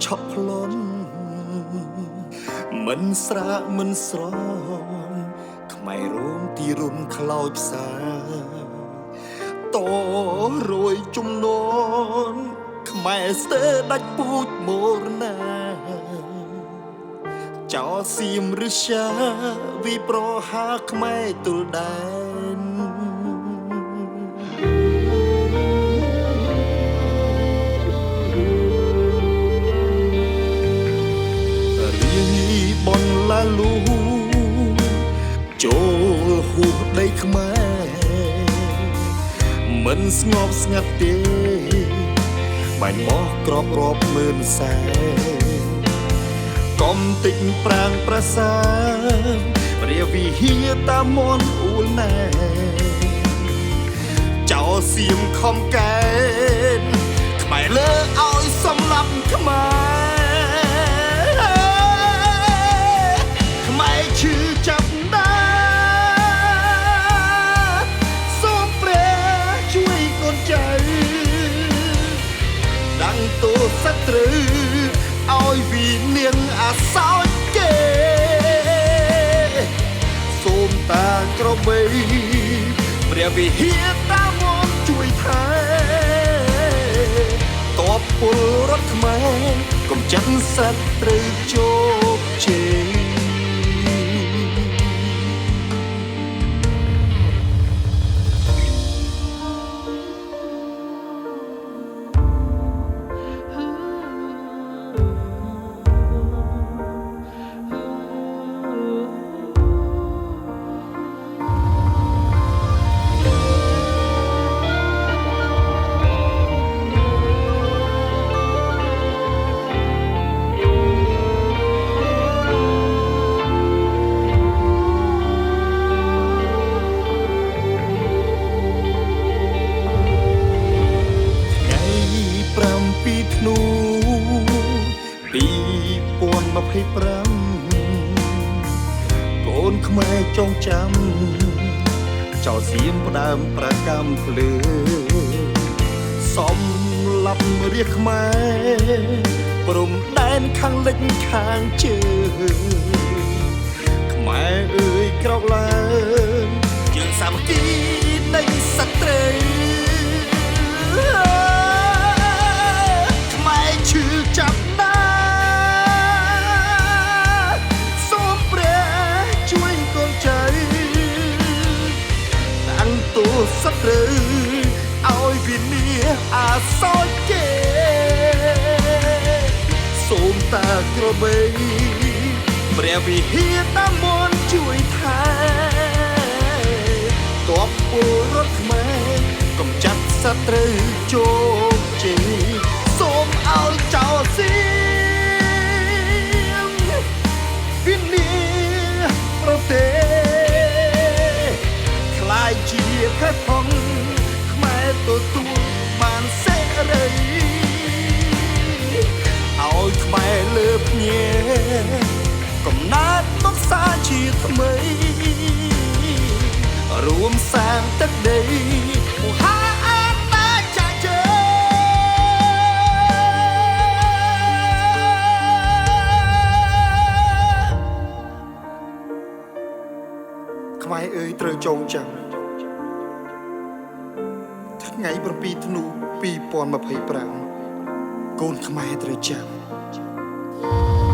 ឆក់ផ្លន់មិនស្រាកមិនស្រន់ខ្មែររោមទីរុនខ្លោចផ្សាតរយជំនន់ខ្មែរស្ទើដាច់ពូជមរណាចោសៀមឬសាវិប្រហាខ្មែរទល់ដែនបនឡាលូចូលហួសដីខ្មែរមិនស្ងប់ស្ងាត់ទេបាញ់បោះក្របរាប់ម៉ឺនសែកុំតិចប្រាងប្រសារាវិហាតាមមនអ៊ូលណែចោសៀមខំកែនខ្មែរលើឲ្យសំឡាប់ខ្មែរឈឺចាប់ណាសូមព្រះជួយកូនចៅដាំងទោសត្រូវឲ្យវិនាងអាសោចគេសូមតាក្របីព្រះវិហារតាមមកជួយថែតបពលរដ្ឋខ្មែរកុំចាក់សត្រូវជោគជ័យកូនខ្មែរចងចាំចោលសៀមផ្ដើមប្រកម្មភ្លើសំឡាប់រាជខ្មែរព្រំដែនខាងលិចខាងជើងខ្មែរអើយក្រោកឡើងយើងសាមគ្គីនៃសត្រូវខ្មែរឈឺចាប់សត្រូវឲ្យវិនាអាសោចគេសូមតាក្របីព្រះវិហារតាមមនជួយថែតបពលរដ្ឋខ្មែរកុំចាត់សត្រូវជោគជ័យសូមឲ្យចោលសៀមវិនាប្រទេសខ្លាយជាខែផងខ្មែរទទួលបានសេរីឲ្យខ្មែរលើភ្នែកកំណើតមកសាជាថ្មីរួមសាងទឹកដីមហាអាណាចក្រជើខ្មែរអើយត្រូវចងចាំថ្ងៃ7ធ្នូ2025កូនខ្មែរត្រូវចាំ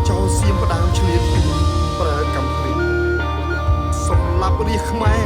ចោលសៀមផ្ដើមឆ្លៀតប្រើកម្មភ្លេចសម្លាប់រាជខ្មែរ